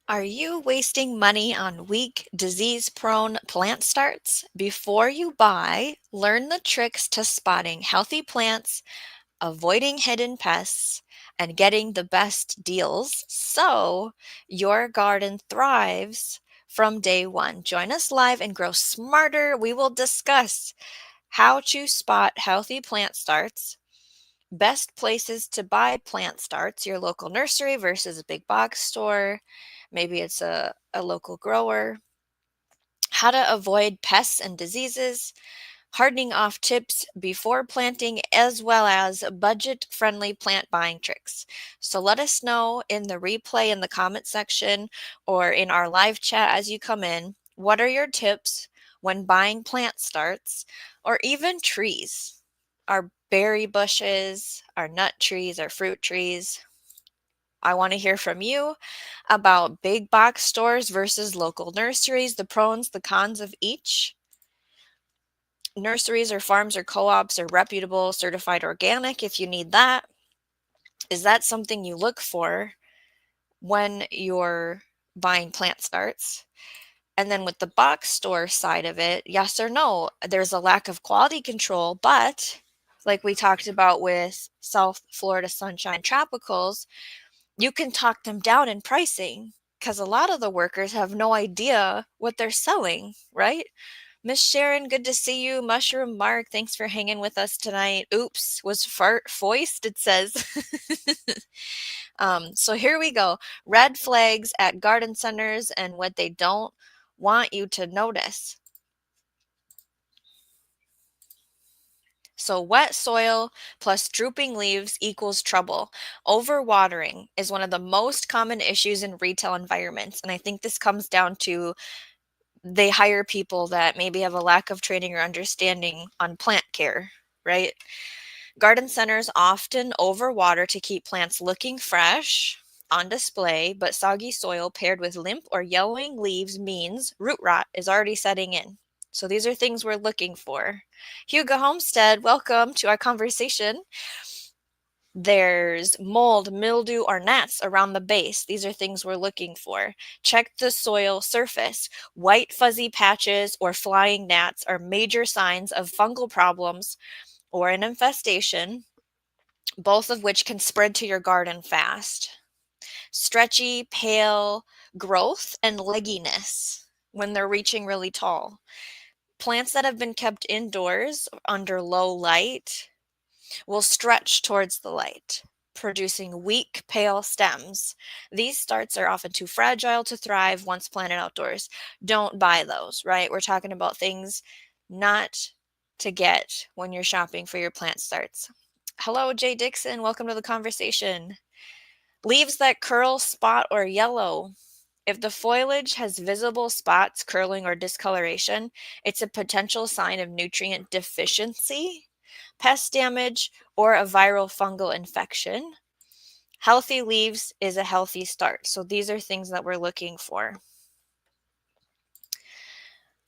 Are you wasting money on weak, disease-prone plant starts? Before you buy, learn the tricks to spotting healthy plants, avoiding hidden pests, and getting the best deals so your garden thrives from day one. Join us live and grow smarter. We will discuss how to spot healthy plant starts, best places to buy plant starts, your local nursery versus a big box store. Maybe it's a local grower. How to avoid pests and diseases, hardening off tips before planting, as well as budget friendly plant buying tricks. So let us know in the replay in the comment section or in our live chat as you come in. What are your tips when buying plant starts or even trees? Our berry bushes, our nut trees, our fruit trees. I want to hear from you about big box stores versus local nurseries, the pros, the cons of each. Nurseries or farms or co-ops are reputable, certified organic if you need that. Is that something you look for when you're buying plant starts? And then with the box store side of it, yes or no, there's a lack of quality control, but like we talked about with South Florida Sunshine Tropicals, you can talk them down in pricing because a lot of the workers have no idea what they're selling, right? Miss Sharon, good to see you. Mushroom Mark, thanks for hanging with us tonight. Oops, was fart foist, it says. So here we go. Red flags at garden centers and what they don't want you to notice. So wet soil plus drooping leaves equals trouble. Overwatering is one of the most common issues in retail environments. And I think this comes down to they hire people that maybe have a lack of training or understanding on plant care, right? Garden centers often overwater to keep plants looking fresh on display, but soggy soil paired with limp or yellowing leaves means root rot is already setting in. So these are things we're looking for. Hugo Homestead, welcome to our conversation. There's mold, mildew, or gnats around the base. These are things we're looking for. Check the soil surface. White fuzzy patches or flying gnats are major signs of fungal problems or an infestation, both of which can spread to your garden fast. Stretchy, pale growth and legginess when they're reaching really tall. Plants that have been kept indoors under low light will stretch towards the light, producing weak, pale stems. These starts are often too fragile to thrive once planted outdoors. Don't buy those, right? We're talking about things not to get when you're shopping for your plant starts. Hello, Jay Dixon. Welcome to the conversation. Leaves that curl, spot, or yellow. If the foliage has visible spots, curling, or discoloration, it's a potential sign of nutrient deficiency, pest damage, or a viral fungal infection. Healthy leaves is a healthy start. So these are things that we're looking for.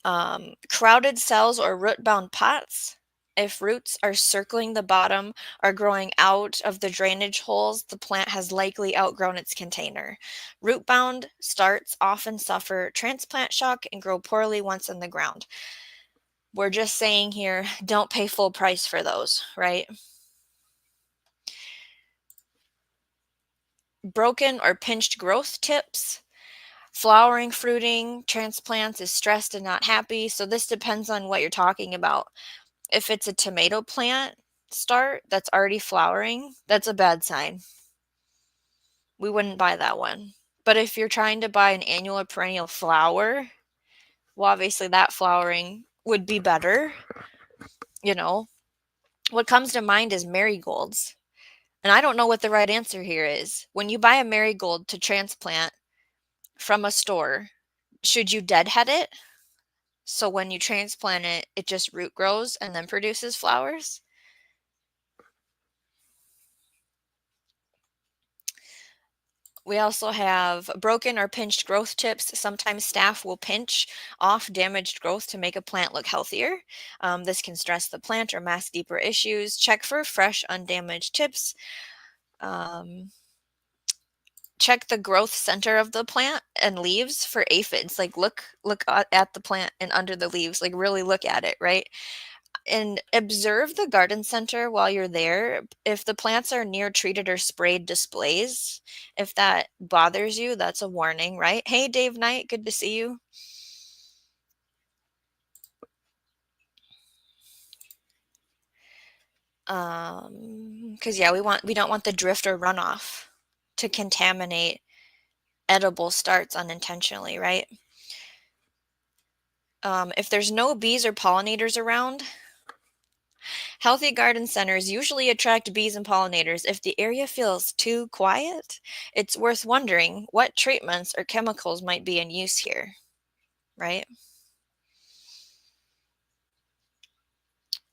Crowded cells or root-bound pots. If roots are circling the bottom or growing out of the drainage holes, the plant has likely outgrown its container. Root-bound starts often suffer transplant shock and grow poorly once in the ground. We're just saying here, don't pay full price for those, right? Broken or pinched growth tips. Flowering, fruiting, transplants is stressed and not happy. So this depends on what you're talking about. If it's a tomato plant start that's already flowering, that's a bad sign. We wouldn't buy that one. But if you're trying to buy an annual or perennial flower, well, obviously that flowering would be better. You know, what comes to mind is marigolds. And I don't know what the right answer here is. When you buy a marigold to transplant from a store, should you deadhead it? So when you transplant it, it just root grows and then produces flowers? We also have broken or pinched growth tips. Sometimes staff will pinch off damaged growth to make a plant look healthier. This can stress the plant or mask deeper issues. Check for fresh, undamaged tips. Check the growth center of the plant and leaves for aphids. Like look at the plant and under the leaves, like really look at it, right? And observe the garden center while you're there. If the plants are near treated or sprayed displays, if that bothers you, that's a warning, right? Hey, Dave Knight, good to see you. Because yeah, we don't want the drift or runoff to contaminate edible starts unintentionally, right? If there's no bees or pollinators around, healthy garden centers usually attract bees and pollinators. If the area feels too quiet, it's worth wondering what treatments or chemicals might be in use here, right?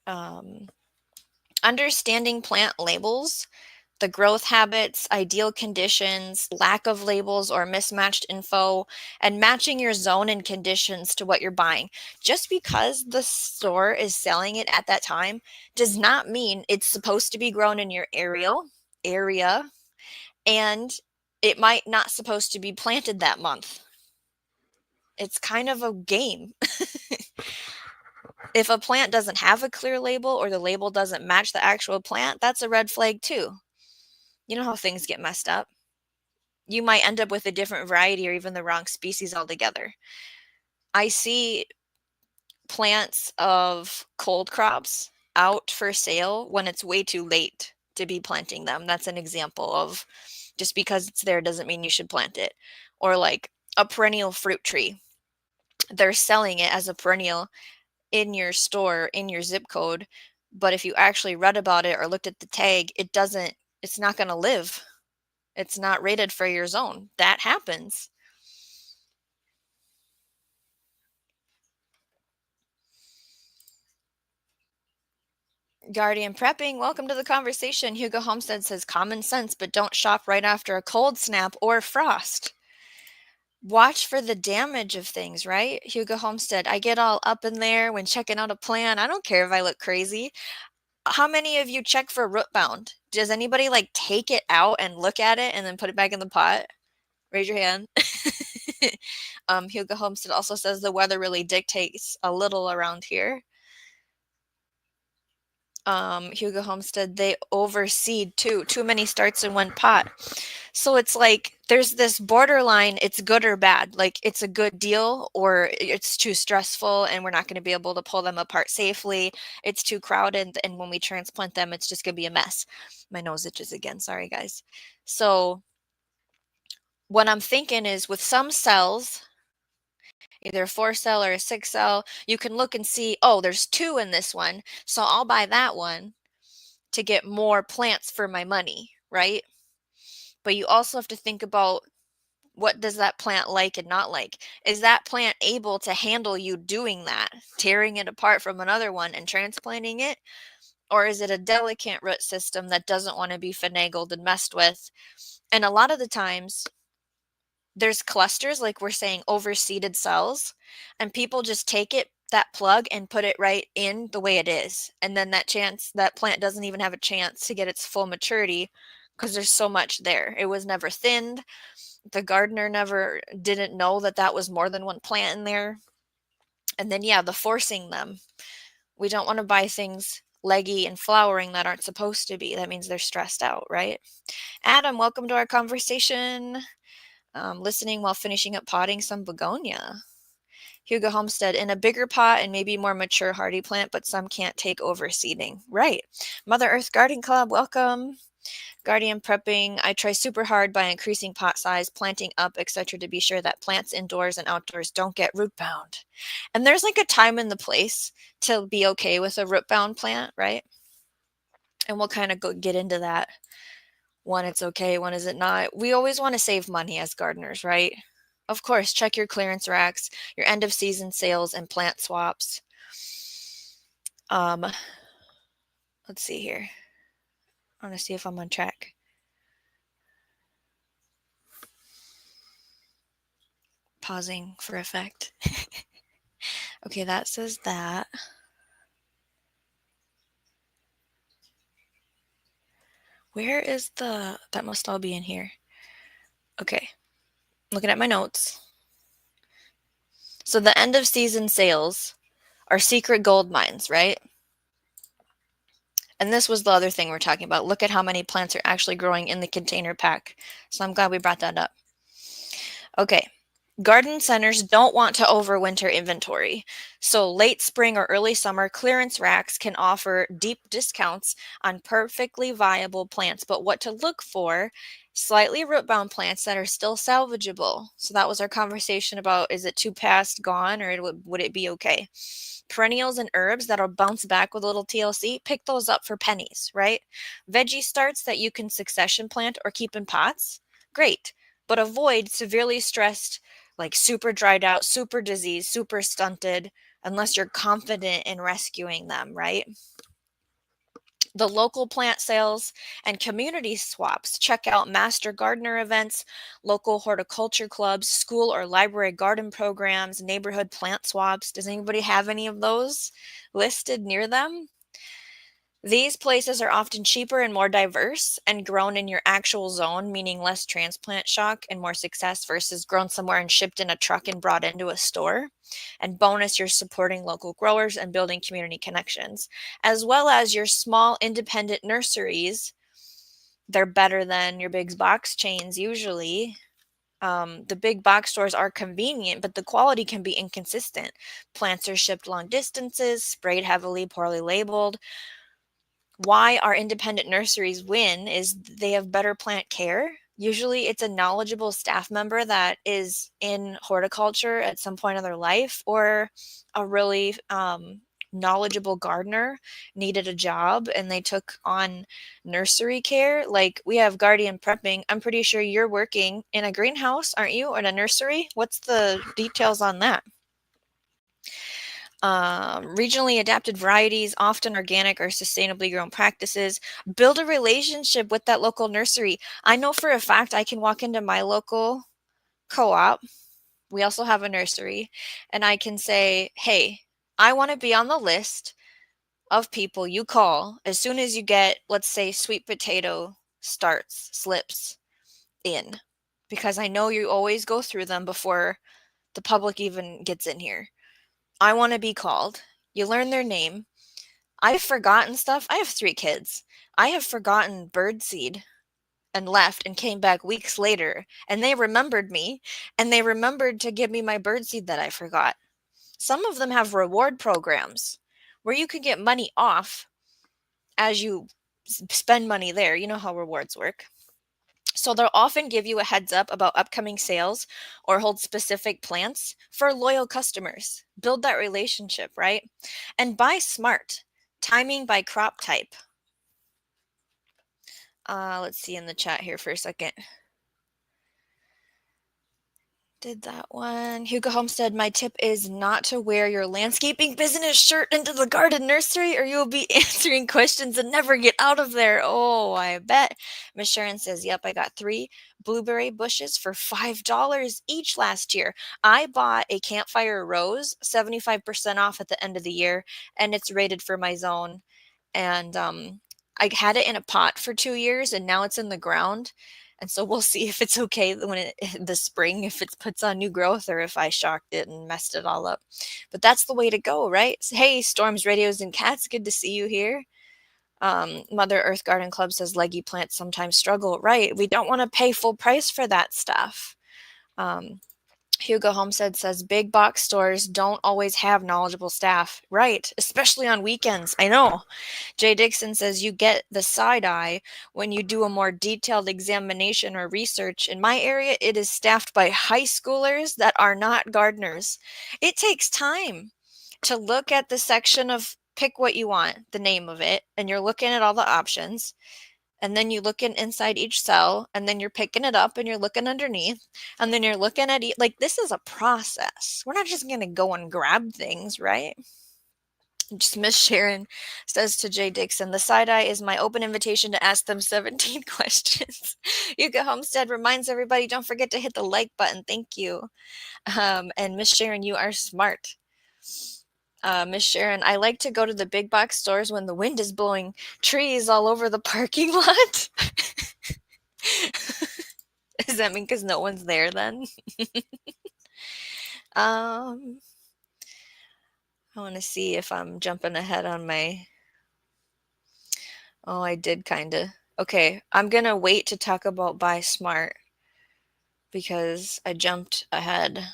Um, Understanding plant labels, the growth habits, ideal conditions, lack of labels or mismatched info, and matching your zone and conditions to what you're buying. Just because the store is selling it at that time does not mean it's supposed to be grown in your area, and it might not supposed to be planted that month. It's kind of a game. If a plant doesn't have a clear label or the label doesn't match the actual plant, that's a red flag too. You know how things get messed up. You might end up with a different variety or even the wrong species altogether. I see plants of cold crops out for sale when it's way too late to be planting them. That's an example of just because it's there doesn't mean you should plant it. Or like a perennial fruit tree. They're selling it as a perennial in your store, in your zip code, but if you actually read about it or looked at the tag, it's not going to live. It's not rated for your zone. That happens. Guardian Prepping, welcome to the conversation. Hugo Homestead says common sense, but don't shop right after a cold snap or frost. Watch for the damage of things, right? Hugo Homestead, I get all up in there when checking out a plant. I don't care if I look crazy. How many of you check for root bound? Does anybody like take it out and look at it and then put it back in the pot? Raise your hand. Hugo Homestead also says the weather really dictates a little around here. Hugo Homestead, they overseed too. Too many starts in one pot. So it's like there's this borderline, it's good or bad. Like it's a good deal or it's too stressful and we're not going to be able to pull them apart safely. It's too crowded and when we transplant them, it's just going to be a mess. My nose itches again. Sorry, guys. So what I'm thinking is with some cells, either a 4 cell or a 6 cell, you can look and see, oh, there's 2 in this one. So I'll buy that one to get more plants for my money, right? But you also have to think about what does that plant like and not like. Is that plant able to handle you doing that, tearing it apart from another one and transplanting it? Or is it a delicate root system that doesn't want to be finagled and messed with? And a lot of the times, there's clusters, like we're saying, overseeded cells, and people just take it, that plug, and put it right in the way it is. And then that plant doesn't even have a chance to get its full maturity because there's so much there. It was never thinned. The gardener never didn't know that that was more than one plant in there. And then, yeah, the forcing them. We don't want to buy things leggy and flowering that aren't supposed to be. That means they're stressed out, right? Adam, welcome to our conversation. Listening while finishing up potting some begonia. Hugo Homestead, in a bigger pot and maybe more mature hardy plant, but some can't take overseeding. Right. Mother Earth Garden Club, welcome. Guardian Prepping, I try super hard by increasing pot size, planting up, etc. to be sure that plants indoors and outdoors don't get root bound. And there's like a time and the place to be okay with a root bound plant, right? And we'll kind of get into that. When it's okay, when is it not? We always want to save money as gardeners, right? Of course, check your clearance racks, your end of season sales, and plant swaps. Let's see here. I want to see if I'm on track. Pausing for effect. Okay, that says that. Where is that must all be in here. looking at my notes. So the end of season sales are secret gold mines, right? And this was the other thing we're talking about. Look at how many plants are actually growing in the container pack. So I'm glad we brought that up. Okay. Garden centers don't want to overwinter inventory. So late spring or early summer clearance racks can offer deep discounts on perfectly viable plants. But what to look for, slightly root-bound plants that are still salvageable. So that was our conversation about, is it too past gone, or would it be okay? Perennials and herbs that'll bounce back with a little TLC, pick those up for pennies, right? Veggie starts that you can succession plant or keep in pots, great. But avoid severely stressed, like super dried out, super diseased, super stunted, unless you're confident in rescuing them, right? The local plant sales and community swaps. Check out master gardener events, local horticulture clubs, school or library garden programs, neighborhood plant swaps. Does anybody have any of those listed near them? These places are often cheaper and more diverse and grown in your actual zone, meaning less transplant shock and more success versus grown somewhere and shipped in a truck and brought into a store. And bonus, you're supporting local growers and building community connections, as well as your small independent nurseries. They're better than your big box chains usually. The big box stores are convenient, but the quality can be inconsistent. Plants are shipped long distances, sprayed heavily, poorly labeled. Why our independent nurseries win is they have better plant care. Usually it's a knowledgeable staff member that is in horticulture at some point in their life, or a really knowledgeable gardener needed a job and they took on nursery care. Like we have guardian prepping. I'm pretty sure you're working in a greenhouse, aren't you? Or in a nursery? What's the details on that? Regionally adapted varieties, often organic or sustainably grown practices. Build a relationship with that local nursery. I know for a fact I can walk into my local co-op. We also have a nursery, and I can say, hey, I want to be on the list of people you call as soon as you get, let's say, sweet potato slips in, because I know you always go through them before the public even gets in here. I want to be called. You learn their name. I've forgotten stuff. I have 3 kids. I have forgotten birdseed and left and came back weeks later, and they remembered me, and they remembered to give me my birdseed that I forgot. Some of them have reward programs where you can get money off as you spend money there. You know how rewards work. So they'll often give you a heads up about upcoming sales or hold specific plants for loyal customers. Build that relationship, right? And buy smart. Timing by crop type. Let's see in the chat here for a second. Did that one. Hugo Homestead, my tip is not to wear your landscaping business shirt into the garden nursery or you'll be answering questions and never get out of there. Oh, I bet. Miss Sharon says, yep, I got 3 blueberry bushes for $5 each last year. I bought a campfire rose, 75% off at the end of the year, and it's rated for my zone. And I had it in a pot for 2 years and now it's in the ground. And so we'll see if it's okay when the spring, if it puts on new growth or if I shocked it and messed it all up. But that's the way to go, right? Hey, Storms, Radios, and Cats, good to see you here. Mother Earth Garden Club says leggy plants sometimes struggle. Right, we don't want to pay full price for that stuff. Hugo Homestead says big box stores don't always have knowledgeable staff. Right, especially on weekends. I know. Jay Dixon says you get the side eye when you do a more detailed examination or research. In my area, it is staffed by high schoolers that are not gardeners. It takes time to look at the section of pick what you want, the name of it, and you're looking at all the options. And then you look inside each cell, and then you're picking it up and you're looking underneath, and then you're looking at like this is a process. We're not just going to go and grab things, right? Just Miss Sharon says to Jay Dixon, the side eye is my open invitation to ask them 17 questions. Yuka Homestead reminds everybody, don't forget to hit the like button. Thank you. And Miss Sharon, you are smart. Miss Sharon, I like to go to the big box stores when the wind is blowing trees all over the parking lot. Does that mean because no one's there then? Um, I want to see if I'm jumping ahead on my. Oh, I did kind of. Okay, I'm gonna wait to talk about Buy Smart because I jumped ahead.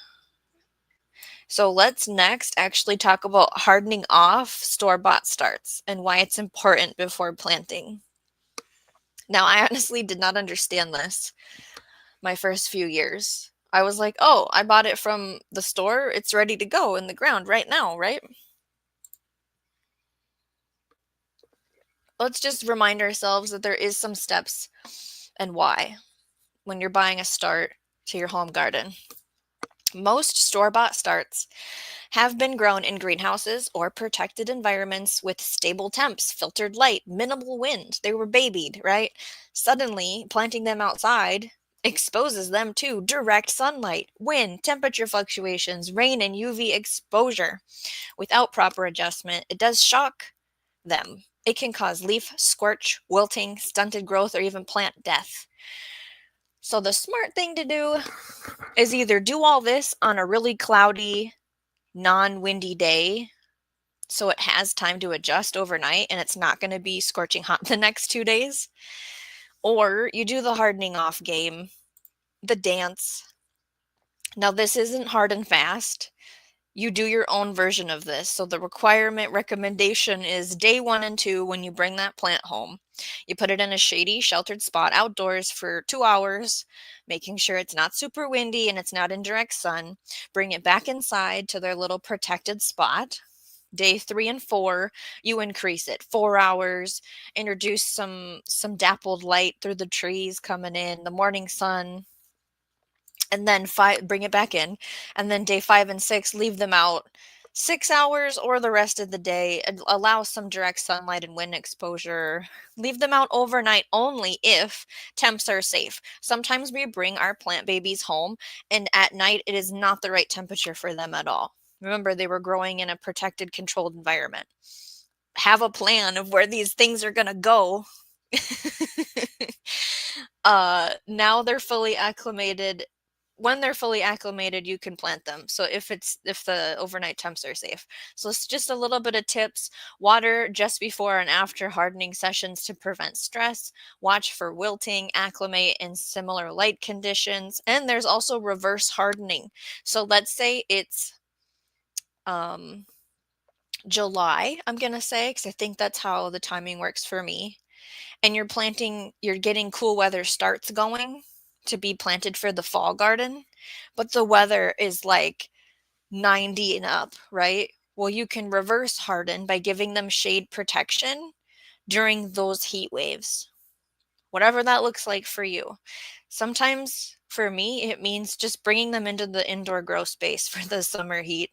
So let's next actually talk about hardening off store-bought starts and why it's important before planting. Now, I honestly did not understand this my first few years. I was like, oh, I bought it from the store. It's ready to go in the ground right now, right? Let's just remind ourselves that there is some steps and why when you're buying a start to your home garden. Most store-bought starts have been grown in greenhouses or protected environments with stable temps, filtered light, minimal wind. They were babied, right? Suddenly, planting them outside exposes them to direct sunlight, wind, temperature fluctuations, rain, and UV exposure. Without proper adjustment, it does shock them. It can cause leaf scorch, wilting, stunted growth, or even plant death. So the smart thing to do is either do all this on a really cloudy, non-windy day so it has time to adjust overnight and it's not going to be scorching hot the next 2 days, or you do the hardening off game, the dance. Now, this isn't hard and fast. You do your own version of this. So the recommendation is day 1 and 2 when you bring that plant home. You put it in a shady, sheltered spot outdoors for 2 hours, making sure it's not super windy and it's not in direct sun. Bring it back inside to their little protected spot. Day 3 and 4, you increase it 4 hours, introduce some dappled light through the trees coming in, the morning sun, and then bring it back in, and then day 5 and 6 leave them out 6 hours or the rest of the day, and allow some direct sunlight and wind exposure. Leave them out overnight only if temps are safe. Sometimes we bring our plant babies home and at night it is not the right temperature for them at all. Remember, they were growing in a protected, controlled environment. Have a plan of where these things are going to go. Now they're fully acclimated. When they're fully acclimated, you can plant them. So if the overnight temps are safe. So it's just a little bit of tips. Water just before and after hardening sessions to prevent stress. Watch for wilting, acclimate in similar light conditions. And there's also reverse hardening. So let's say it's July, I'm going to say, because I think that's how the timing works for me. And you're getting cool weather starts going to be planted for the fall garden, but the weather is like 90 and up, right? Well, you can reverse harden by giving them shade protection during those heat waves, whatever that looks like for you. Sometimes for me, it means just bringing them into the indoor grow space for the summer heat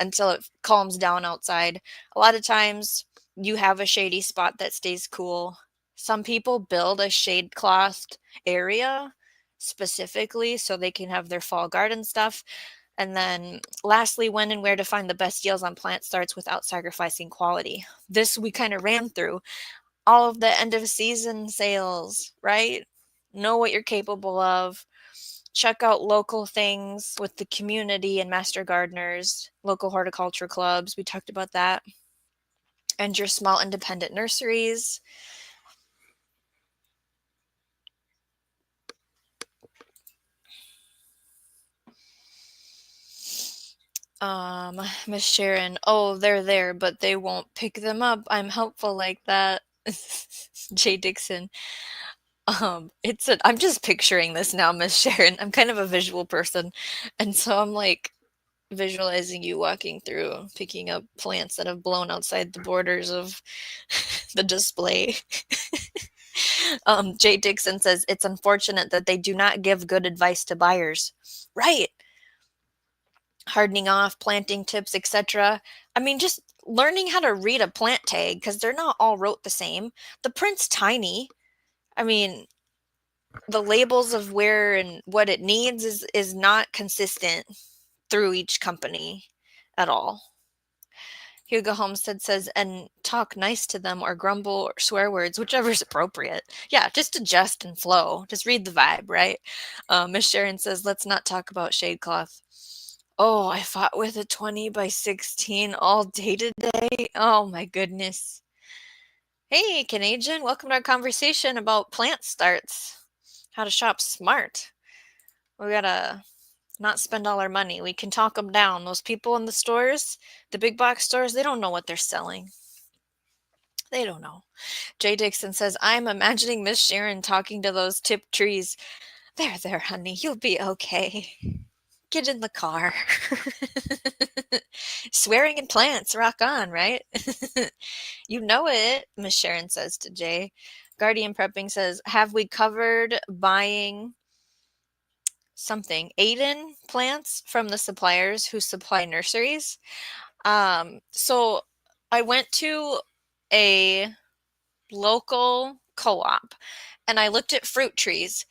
until it calms down outside. A lot of times you have a shady spot that stays cool. Some people build a shade clothed area specifically so they can have their fall garden stuff. And then lastly, when and where to find the best deals on plant starts without sacrificing quality. This we kind of ran through all of the end of season sales, right? Know what you're capable of. Check out local things with the community and master gardeners, local horticulture clubs. We talked about that. And your small independent nurseries. Miss Sharon, oh, they're there, but they won't pick them up. I'm helpful like that. Jay Dixon. I'm just picturing this now, Miss Sharon. I'm kind of a visual person. And so I'm like visualizing you walking through, picking up plants that have blown outside the borders of the display. Jay Dixon says, it's unfortunate that they do not give good advice to buyers. Right. Hardening off, planting tips, etc. I mean, just learning how to read a plant tag, because they're not all wrote the same. The print's tiny. I mean, the labels of where and what it needs is not consistent through each company at all. Hugo Homestead says, and talk nice to them or grumble or swear words, whichever's appropriate. Yeah, just adjust and flow. Just read the vibe, right? Miss Sharon says, let's not talk about shade cloth. Oh, I fought with a 20 by 16 all day today. Oh my goodness. Hey, Canadian, welcome to our conversation about plant starts. How to shop smart. We gotta not spend all our money. We can talk them down. Those people in the stores, the big box stores, they don't know what they're selling. They don't know. Jay Dixon says, I'm imagining Miss Sharon talking to those tipped trees. There, honey, you'll be okay. Get in the car. Swearing in plants, rock on, right? You know it, Miss Sharon says to Jay. Guardian Prepping says, have we covered buying something? Aiden plants from the suppliers who supply nurseries? So I went to a local co-op and I looked at fruit trees,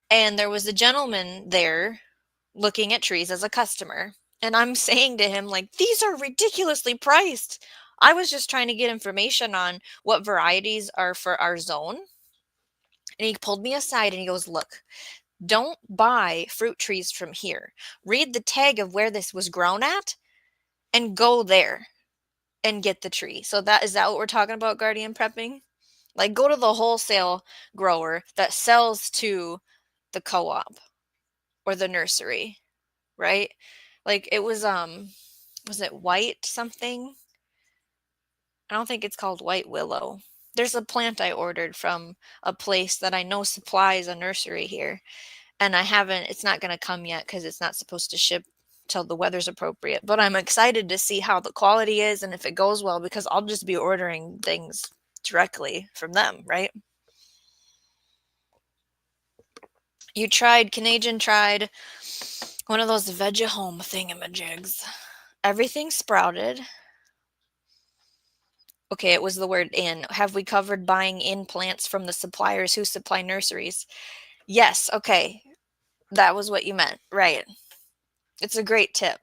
and there was a gentleman there looking at trees as a customer. And I'm saying to him, like, these are ridiculously priced. I was just trying to get information on what varieties are for our zone. And he pulled me aside and he goes, look, don't buy fruit trees from here. Read the tag of where this was grown at and go there and get the tree. So is that what we're talking about, Guardian Prepping? Like, go to the wholesale grower that sells to the co-op or the nursery, right? Like, it was it white something? I don't think it's called white willow. There's a plant I ordered from a place that I know supplies a nursery here, and it's not going to come yet because it's not supposed to ship till the weather's appropriate. But I'm excited to see how the quality is and if it goes well, because I'll just be ordering things directly from them, right? Canadian tried one of those Vegahome thingamajigs. Everything sprouted. Okay, it was the word in. Have we covered buying in plants from the suppliers who supply nurseries? Yes, okay. That was what you meant. Right. It's a great tip.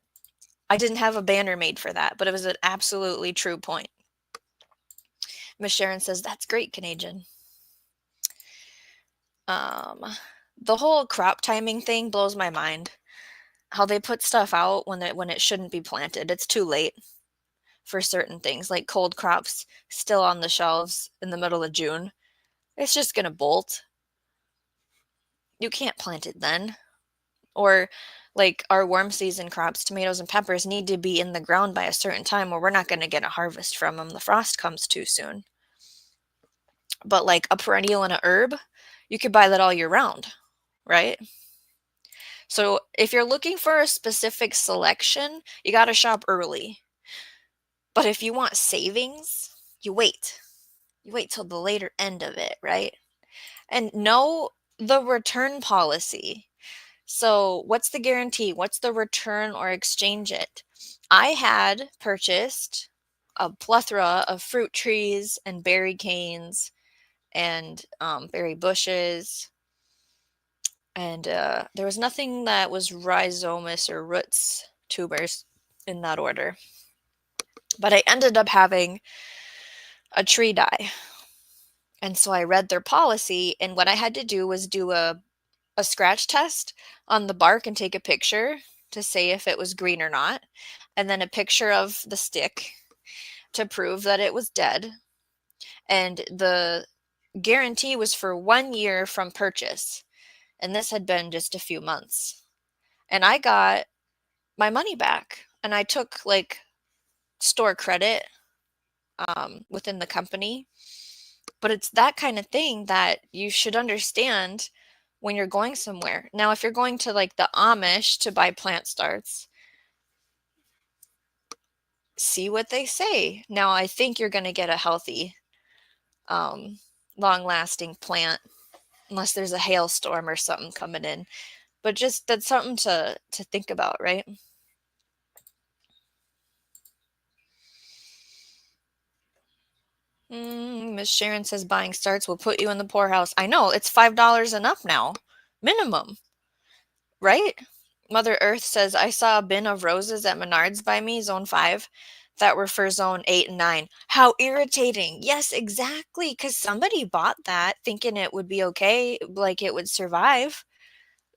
I didn't have a banner made for that, but it was an absolutely true point. Miss Sharon says, that's great, Canadian. The whole crop timing thing blows my mind. How they put stuff out when it shouldn't be planted. It's too late for certain things, like cold crops still on the shelves in the middle of June. It's just going to bolt. You can't plant it then. Or like our warm season crops, tomatoes and peppers, need to be in the ground by a certain time or we're not going to get a harvest from them. The frost comes too soon. But like a perennial and a herb, you could buy that all year round, right? So if you're looking for a specific selection, you got to shop early. But if you want savings, you wait. You wait till the later end of it, right? And know the return policy. So what's the guarantee? What's the return or exchange it? I had purchased a plethora of fruit trees and berry canes and berry bushes. And there was nothing that was rhizomus or roots tubers in that order. But I ended up having a tree die. And so I read their policy, and what I had to do was do a scratch test on the bark and take a picture to say if it was green or not, and then a picture of the stick to prove that it was dead. And the guarantee was for 1 year from purchase. And this had been just a few months. And I got my money back. And I took like store credit within the company. But it's that kind of thing that you should understand when you're going somewhere. Now, if you're going to like the Amish to buy plant starts, see what they say. Now, I think you're going to get a healthy, long-lasting plant, unless there's a hailstorm or something coming in. But just that's something to think about, right? Miss Sharon says buying starts will put you in the poorhouse. I know, it's $5 and up now, minimum, right? Mother Earth says, I saw a bin of roses at Menards by me, Zone 5. that were for zone 8 and 9. How irritating. Yes, exactly, because somebody bought that thinking it would be okay, like it would survive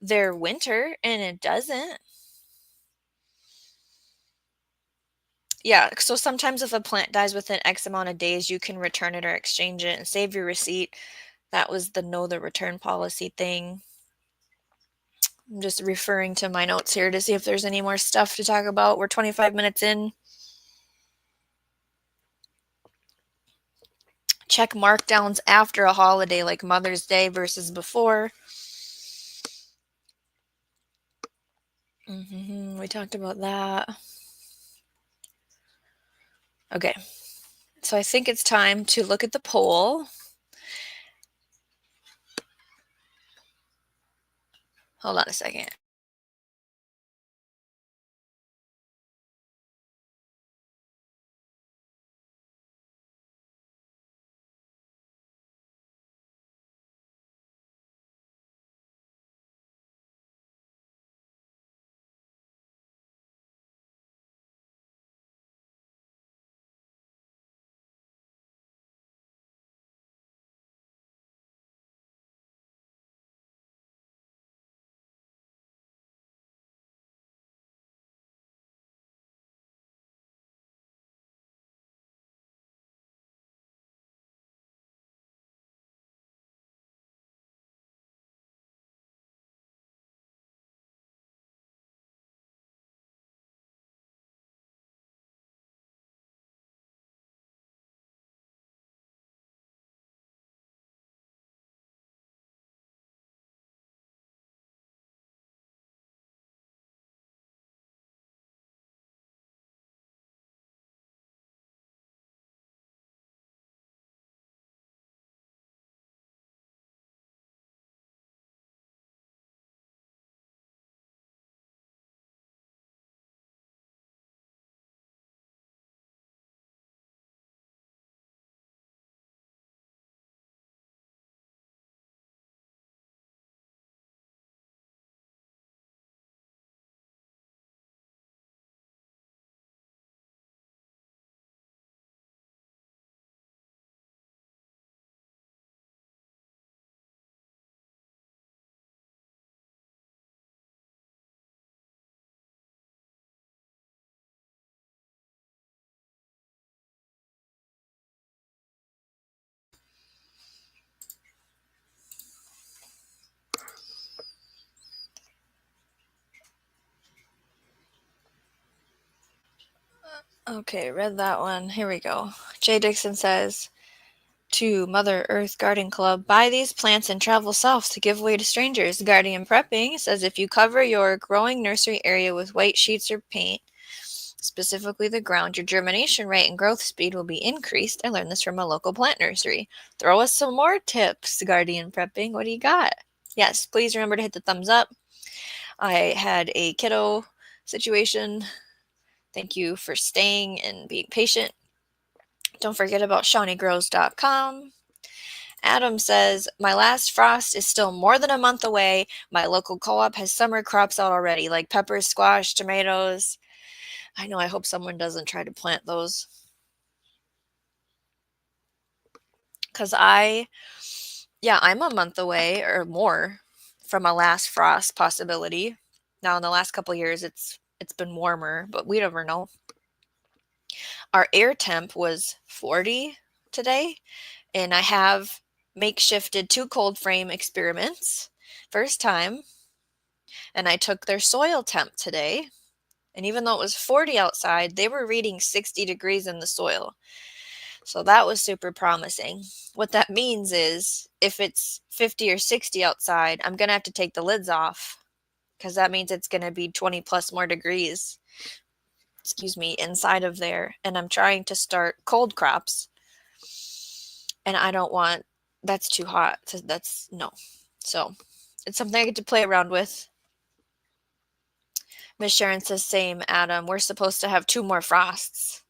their winter, and it doesn't. Yeah, so sometimes if a plant dies within X amount of days, you can return it or exchange it and save your receipt. That was the know the return policy thing. I'm just referring to my notes here to see if there's any more stuff to talk about. We're 25 minutes in. Check markdowns after a holiday like Mother's Day versus before. We talked about that. Okay, so I think it's time to look at the poll. Hold on a second. Okay, read that one. Here we go. Jay Dixon says, to Mother Earth Garden Club, buy these plants and travel south to give away to strangers. Guardian Prepping says if you cover your growing nursery area with white sheets or paint, specifically the ground, your germination rate and growth speed will be increased. I learned this from a local plant nursery. Throw us some more tips, Guardian Prepping. What do you got? Yes, please remember to hit the thumbs up. I had a kiddo situation. Thank you for staying and being patient. Don't forget about shawneegrows.com. Adam says, my last frost is still more than a month away. My local co-op has summer crops out already, like peppers, squash, tomatoes. I know, I hope someone doesn't try to plant those. Because I'm a month away or more from a last frost possibility. Now, in the last couple years, it's been warmer, but we never know. Our air temp was 40 today, and I have makeshifted 2 cold frame experiments. First time. And I took their soil temp today. And even though it was 40 outside, they were reading 60 degrees in the soil. So that was super promising. What that means is if it's 50 or 60 outside, I'm going to have to take the lids off because that means it's going to be 20 plus more degrees, inside of there. And I'm trying to start cold crops. And I don't want, that's too hot. No. So it's something I get to play around with. Miss Sharon says, same, Adam. We're supposed to have 2 more frosts.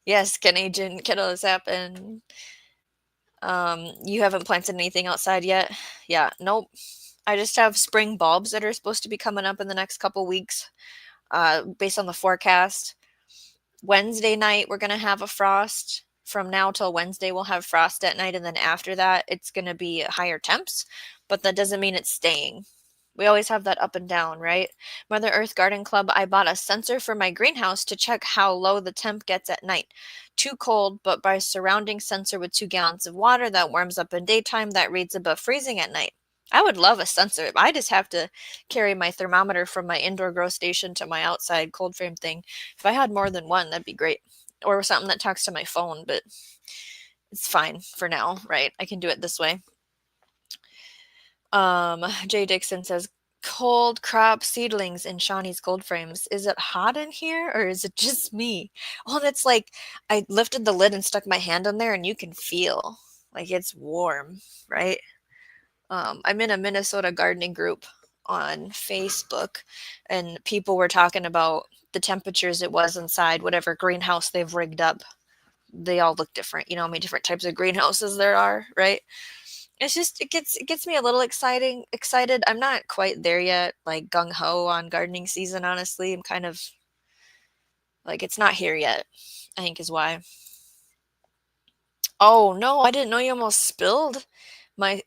Yes, Canadian kiddos happen. You haven't planted anything outside yet? Yeah, nope. I just have spring bulbs that are supposed to be coming up in the next couple weeks, based on the forecast. Wednesday night, we're going to have a frost. From now till Wednesday, we'll have frost at night, and then after that, it's going to be higher temps, but that doesn't mean it's staying. We always have that up and down, right? Mother Earth Garden Club, I bought a sensor for my greenhouse to check how low the temp gets at night. Too cold, but by surrounding sensor with 2 gallons of water that warms up in daytime, that reads above freezing at night. I would love a sensor. I just have to carry my thermometer from my indoor grow station to my outside cold frame thing. If I had more than one, that'd be great. Or something that talks to my phone, but it's fine for now, right? I can do it this way. Jay Dixon says, cold crop seedlings in Shawnee's cold frames. Is it hot in here or is it just me? Oh, that's like, I lifted the lid and stuck my hand in there and you can feel like it's warm, right? I'm in a Minnesota gardening group on Facebook, and people were talking about the temperatures it was inside whatever greenhouse they've rigged up. They all look different, you know how many different types of greenhouses there are, right? It's just it gets me a little excited. I'm not quite there yet, like gung ho on gardening season, honestly. I'm kind of like it's not here yet, I think is why. Oh no, I didn't know you almost spilled my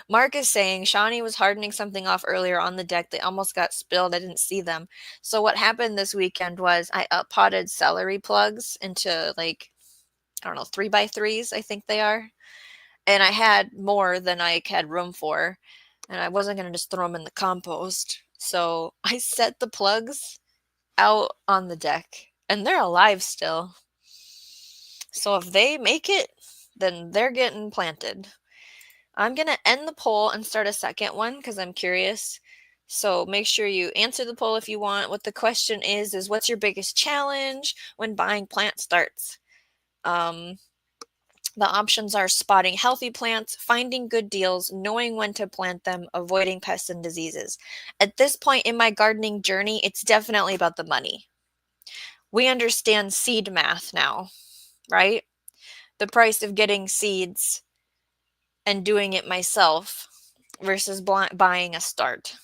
Mark is saying Shawnee was hardening something off earlier on the deck. They almost got spilled. I didn't see them. So what happened this weekend was I potted celery plugs into like, I don't know, 3x3s, I think they are. And I had more than I had room for. And I wasn't going to just throw them in the compost. So I set the plugs out on the deck. And they're alive still. So if they make it, then they're getting planted. I'm going to end the poll and start a second one because I'm curious. So make sure you answer the poll if you want. What the question is what's your biggest challenge when buying plant starts? The options are spotting healthy plants, finding good deals, knowing when to plant them, avoiding pests and diseases. At this point in my gardening journey, it's definitely about the money. We understand seed math now, right? The price of getting seeds and doing it myself versus buying a start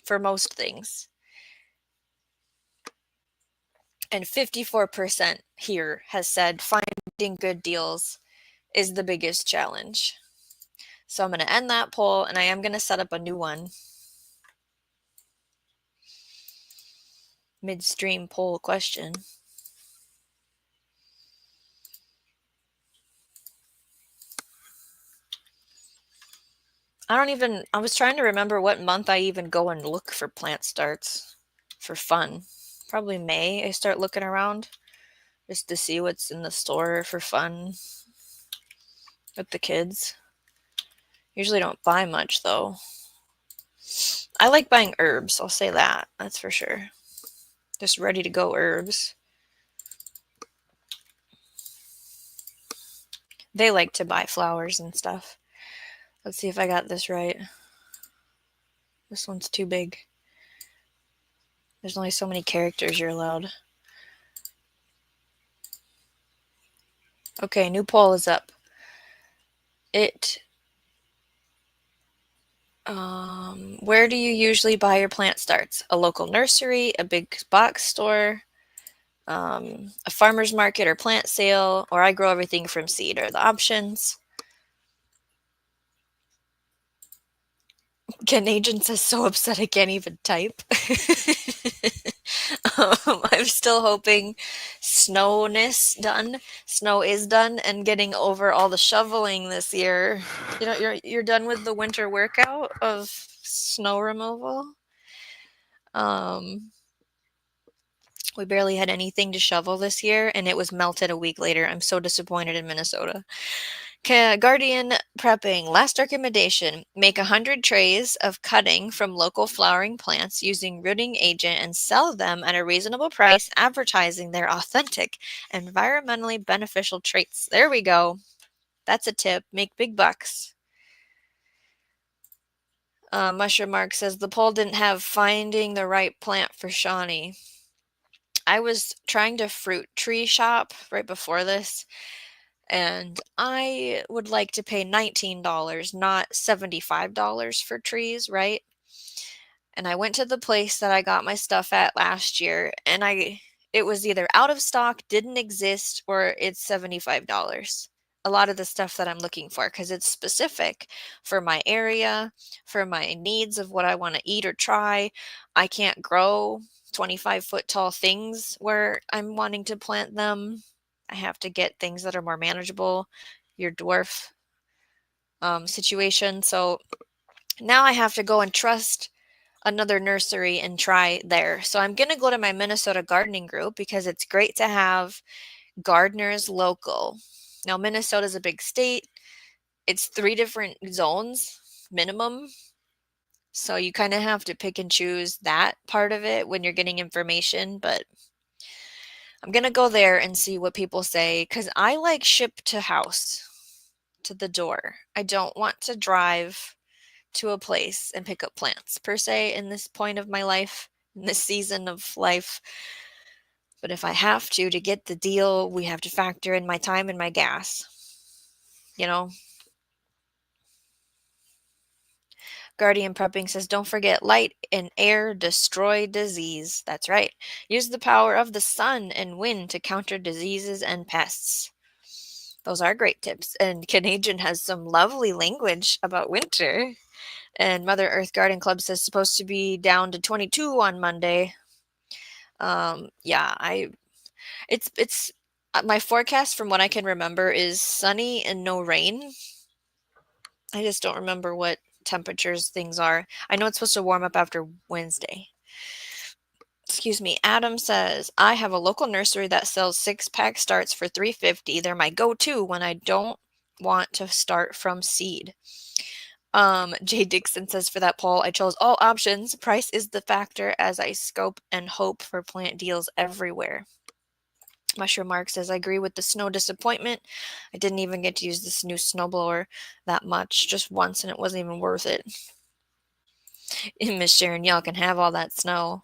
for most things. And 54% here has said finding good deals is the biggest challenge. So I'm going to end that poll and I am going to set up a new one. Midstream poll question. I was trying to remember what month I even go and look for plant starts for fun. Probably May. I start looking around just to see what's in the store for fun with the kids. Usually don't buy much though. I like buying herbs, I'll say that. That's for sure. Just ready to go herbs. They like to buy flowers and stuff. Let's see if I got this right. This one's too big. There's only so many characters you're allowed. Okay, new poll is up. Where do you usually buy your plant starts? A local nursery, a big box store, a farmer's market or plant sale, or I grow everything from seed are the options. Ken Agents is so upset I can't even type. I'm still hoping snow is done, and getting over all the shoveling this year. You know, you're done with the winter workout of snow removal. We barely had anything to shovel this year, and it was melted a week later. I'm so disappointed in Minnesota. Guardian prepping. Last recommendation, make 100 trays of cutting from local flowering plants using rooting agent and sell them at a reasonable price, advertising their authentic, environmentally beneficial traits. There we go. That's a tip. Make big bucks. Mushroom Mark says the poll didn't have finding the right plant for Shawnee. I was trying to fruit tree shop right before this, and I would like to pay $19, not $75 for trees, right? And I went to the place that I got my stuff at last year, and It was either out of stock, didn't exist, or it's $75. A lot of the stuff that I'm looking for because it's specific for my area, for my needs of what I want to eat or try. I can't grow 25-foot tall things where I'm wanting to plant them. I have to get things that are more manageable, your dwarf situation. So now I have to go and trust another nursery and try there. So I'm going to go to my Minnesota gardening group because it's great to have gardeners local. Now, Minnesota is a big state. It's 3 different zones minimum. So you kind of have to pick and choose that part of it when you're getting information, but I'm going to go there and see what people say cuz I like ship to house, to the door. I don't want to drive to a place and pick up plants per se in this point of my life, in this season of life. But if I have to get the deal, we have to factor in my time and my gas. You know, Guardian Prepping says, don't forget light and air destroy disease. That's right. Use the power of the sun and wind to counter diseases and pests. Those are great tips. And Canadian has some lovely language about winter. And Mother Earth Garden Club says supposed to be down to 22 on Monday. Yeah, it's my forecast from what I can remember is sunny and no rain. I just don't remember what temperatures things are. I know it's supposed to warm up after Wednesday. Excuse me. Adam says, I have a local nursery that sells 6-pack starts for $3.50. They're my go-to when I don't want to start from seed. Jay Dixon says for that poll, I chose all options. Price is the factor as I scope and hope for plant deals everywhere. Mushroom Mark says, I agree with the snow disappointment. I didn't even get to use this new snowblower that much, just once, and it wasn't even worth it. And Miss Sharon, y'all can have all that snow.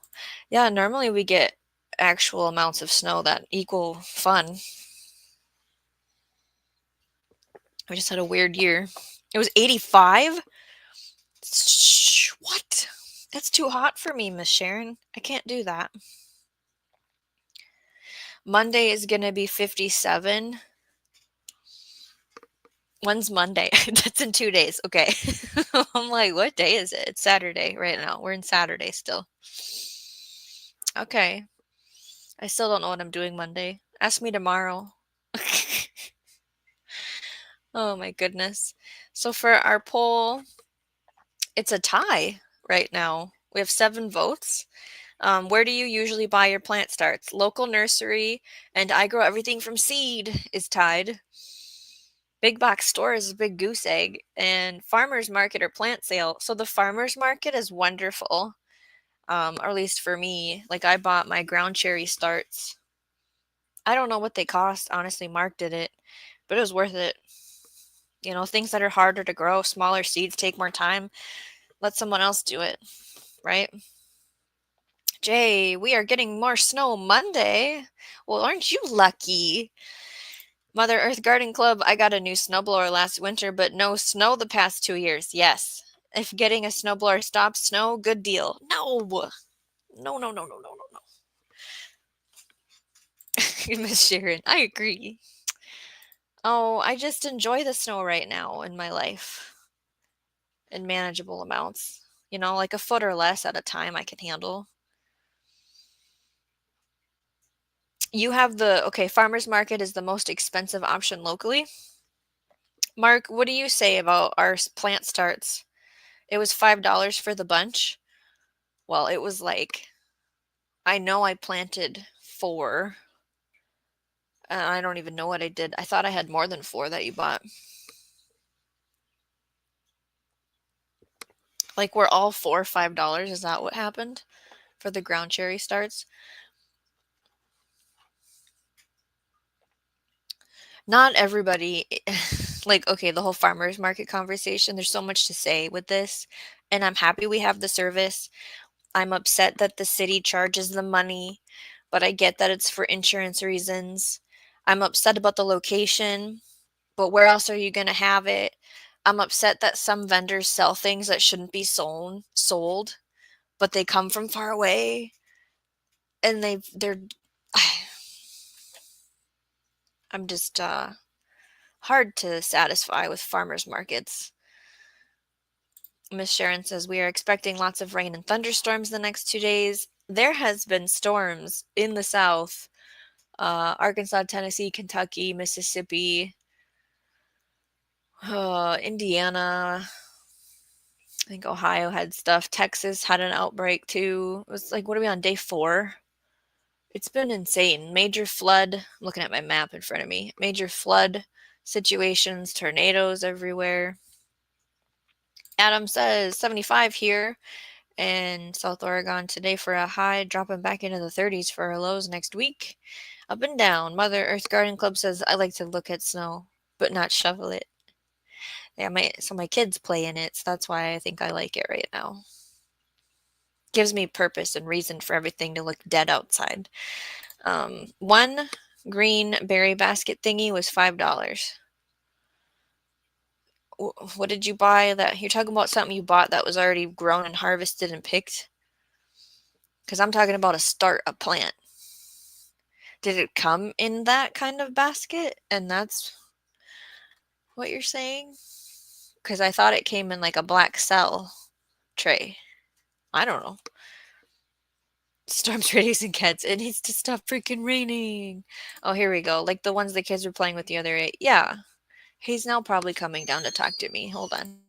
Yeah, normally we get actual amounts of snow that equal fun. I just had a weird year. It was 85? What? That's too hot for me, Miss Sharon. I can't do that. Monday is going to be 57. When's Monday? That's in 2 days. Okay. I'm like, what day is it? It's Saturday right now. We're in Saturday still. Okay. I still don't know what I'm doing Monday. Ask me tomorrow. Oh my goodness. So for our poll, it's a tie right now. We have 7 votes. Where do you usually buy your plant starts? Local nursery and I grow everything from seed is tied. Big box store is a big goose egg, and farmer's market or plant sale. So the farmer's market is wonderful, or at least for me. Like I bought my ground cherry starts. I don't know what they cost. Honestly, Mark did it, but it was worth it. You know, things that are harder to grow, smaller seeds take more time. Let someone else do it, right? Jay, we are getting more snow Monday. Well, aren't you lucky? Mother Earth Garden Club, I got a new snowblower last winter, but no snow the past 2 years. Yes. If getting a snowblower stops snow, good deal. No. No, no, no, no, no, no, no. Miss Sharon, I agree. Oh, I just enjoy the snow right now in my life in manageable amounts. You know, like a foot or less at a time I can handle. You have okay, farmer's market is the most expensive option locally. Mark, what do you say about our plant starts? It was $5 for the bunch. Well, it was like, I know I planted 4. I don't even know what I did. I thought I had more than 4 that you bought. Like, were all 4 $5? Is that what happened for the ground cherry starts? Not everybody, like, okay, the whole farmer's market conversation, there's so much to say with this, and I'm happy we have the service. I'm upset that the city charges the money, but I get that it's for insurance reasons. I'm upset about the location, but where else are you going to have it? I'm upset that some vendors sell things that shouldn't be sold, but they come from far away and they're I'm just hard to satisfy with farmers markets. Miss Sharon says we are expecting lots of rain and thunderstorms the next 2 days. There has been storms in the South, Arkansas, Tennessee, Kentucky, Mississippi, Indiana. I think Ohio had stuff. Texas had an outbreak too. It was like, what are we on, day 4? It's been insane. Major flood. I'm looking at my map in front of me. Major flood situations, tornadoes everywhere. Adam says 75 here in South Oregon today for a high, dropping back into the 30s for our lows next week. Up and down. Mother Earth Garden Club says I like to look at snow, but not shovel it. Yeah, my kids play in it, so that's why I think I like it right now. Gives me purpose and reason for everything to look dead outside. One green berry basket thingy was $5. What did you buy that you're talking about? Something you bought that was already grown and harvested and picked? Because I'm talking about a plant. Did it come in that kind of basket? And that's what you're saying? Because I thought it came in like a black cell tray. I don't know. Storms reducing cats. It needs to stop freaking raining. Oh, here we go. Like the ones the kids were playing with the other day. Yeah. He's now probably coming down to talk to me. Hold on.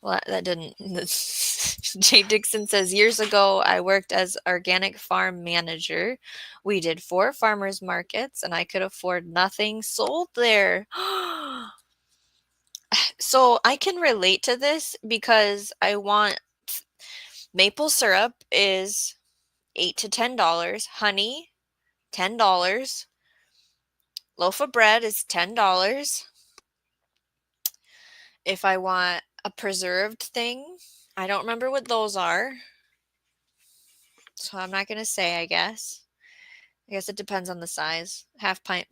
Well, that didn't. Jay Dixon says, years ago, I worked as organic farm manager. We did 4 farmers markets, and I could afford nothing sold there. So I can relate to this because I want maple syrup is $8 to $10, honey $10, loaf of bread is $10. If I want a preserved thing, I don't remember what those are. So I'm not going to say, I guess. I guess it depends on the size. Half pint.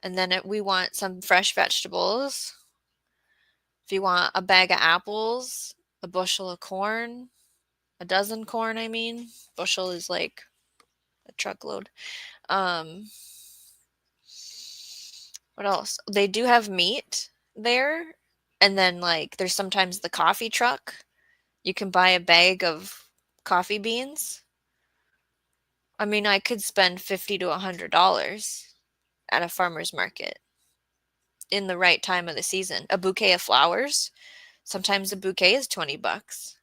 And then we want some fresh vegetables. If you want a bag of apples, a bushel of corn, a dozen corn, I mean. Bushel is like a truckload. What else? They do have meat there. And then like there's sometimes the coffee truck. You can buy a bag of coffee beans. I mean, I could spend $50 to $100 at a farmer's market in the right time of the season. A bouquet of flowers, sometimes a bouquet is $20.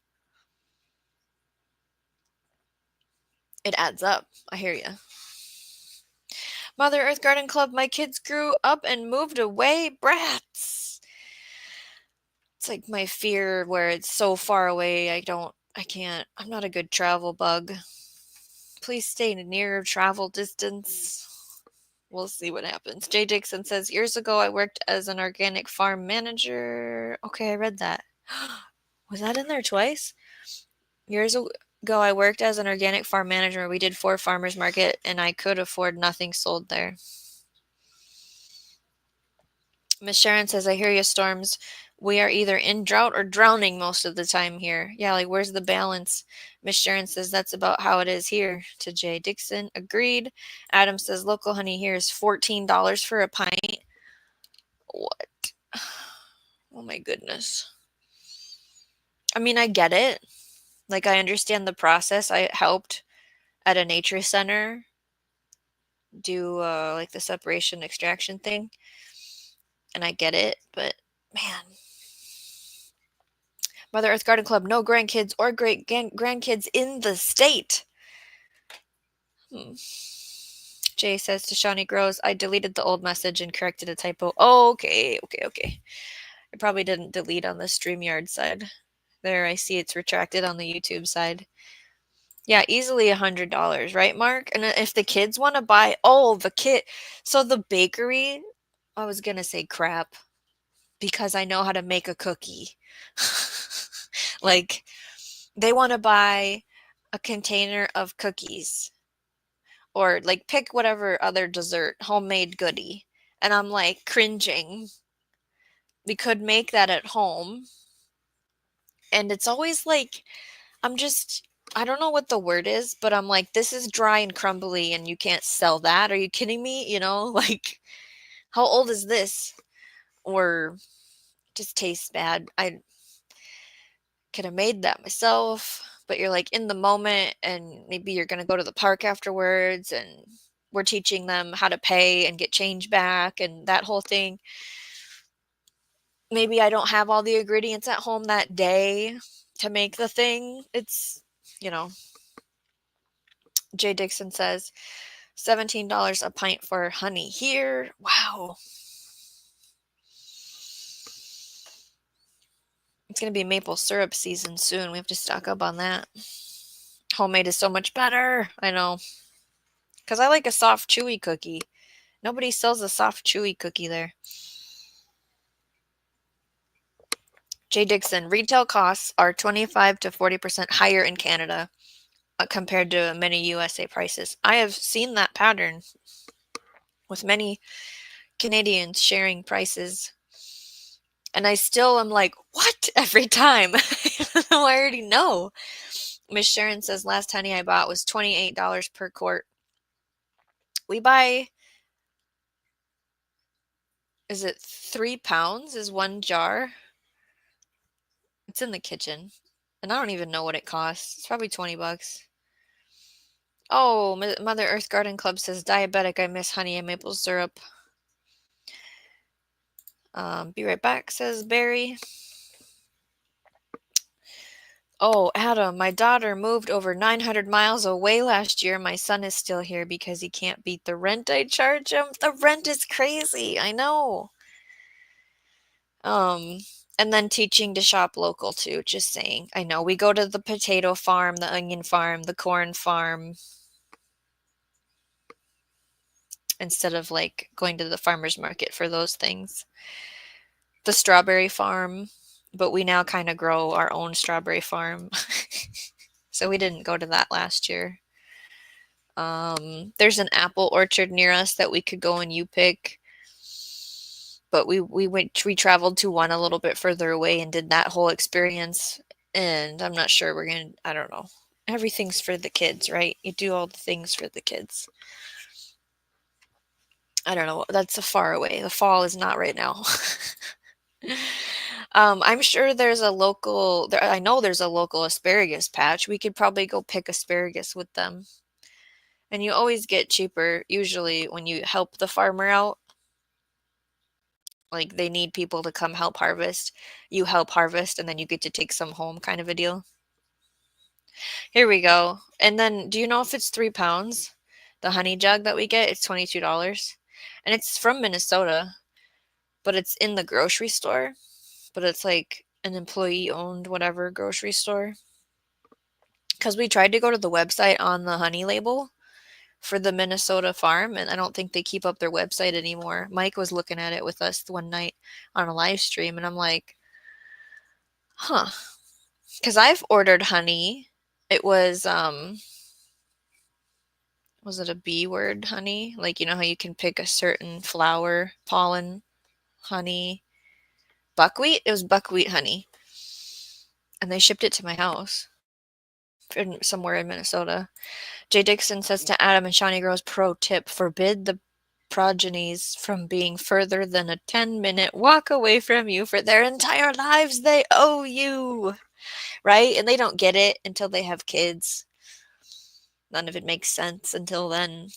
It adds up. I hear you. Mother Earth Garden Club, my kids grew up and moved away. Brats. It's like my fear where it's so far away. I can't. I'm not a good travel bug. Please stay near travel distance. We'll see what happens. Jay Dixon says, years ago I worked as an organic farm manager. Okay, I read that. Was that in there twice? Years ago I worked as an organic farm manager. We did 4 farmers market and I could afford nothing sold there. Miss Sharon says, I hear you, Storms. We are either in drought or drowning most of the time here. Yeah, like where's the balance? Miss Sharon says that's about how it is here. To Jay Dixon, agreed. Adam says local honey here is $14 for a pint. What? Oh my goodness. I mean, I get it. Like I understand the process. I helped at a nature center do like the separation extraction thing, and I get it, but man. Mother Earth Garden Club, no grandkids or great grandkids in the state. Jay says to Shawnee Grows, I deleted the old message and corrected a typo. Oh, okay. I probably didn't delete on the StreamYard side. There, I see it's retracted on the YouTube side. Yeah, easily $100, right, Mark? And if the kids want to buy, so the bakery, I was gonna say crap because I know how to make a cookie. Like, they want to buy a container of cookies or like pick whatever other dessert, homemade goodie. And I'm like cringing. We could make that at home. And it's always like, I don't know what the word is, but I'm like, this is dry and crumbly and you can't sell that. Are you kidding me? Like, how old is this? Or just tastes bad. I could have made that myself, but you're like in the moment and maybe you're going to go to the park afterwards and we're teaching them how to pay and get change back and that whole thing. Maybe I don't have all the ingredients at home that day to make the thing. It's, you know, Jay Dixon says $17 a pint for honey here. Wow. It's going to be maple syrup season soon. We have to stock up on that. Homemade is so much better. I know. Because I like a soft, chewy cookie. Nobody sells a soft, chewy cookie there. Jay Dixon, retail costs are 25 to 40% higher in Canada compared to many USA prices. I have seen that pattern with many Canadians sharing prices. And I still am like, what? Every time. I already know. Miss Sharon says last honey I bought was $28 per quart. We buy, is it 3 pounds is one jar? It's in the kitchen. And I don't even know what it costs. It's probably $20. Oh, Mother Earth Garden Club says diabetic. I miss honey and maple syrup. Be right back, says Barry. Oh, Adam, my daughter moved over 900 miles away last year. My son is still here because he can't beat the rent I charge him. The rent is crazy. I know. And then teaching to shop local too, just saying. I know we go to the potato farm, the onion farm, the corn farm instead of like going to the farmer's market for those things. The strawberry farm, but we now kind of grow our own strawberry farm. So we didn't go to that last year. There's an apple orchard near us that we could go and you pick. But we traveled to one a little bit further away and did that whole experience. And I'm not sure I don't know. Everything's for the kids, right? You do all the things for the kids. I don't know. That's a far away. The fall is not right now. I'm sure there's a local, I know there's a local asparagus patch. We could probably go pick asparagus with them. And you always get cheaper, usually, when you help the farmer out. Like, they need people to come help harvest. You help harvest, and then you get to take some home, kind of a deal. Here we go. And then, do you know if it's 3 pounds? The honey jug that we get, it's $22. And it's from Minnesota, but it's in the grocery store. But it's like an employee-owned whatever grocery store. Because we tried to go to the website on the honey label for the Minnesota farm, and I don't think they keep up their website anymore. Mike was looking at it with us one night on a live stream, and I'm like, huh. Because I've ordered honey. It was it a B word honey? Like, you know how you can pick a certain flower, pollen, honey, buckwheat? It was buckwheat honey. And they shipped it to my house somewhere in Minnesota. Jay Dixon says to Adam and Shawnee Grows, pro tip, forbid the progenies from being further than a 10-minute walk away from you for their entire lives. They owe you, right? And they don't get it until they have kids. None of it makes sense until then.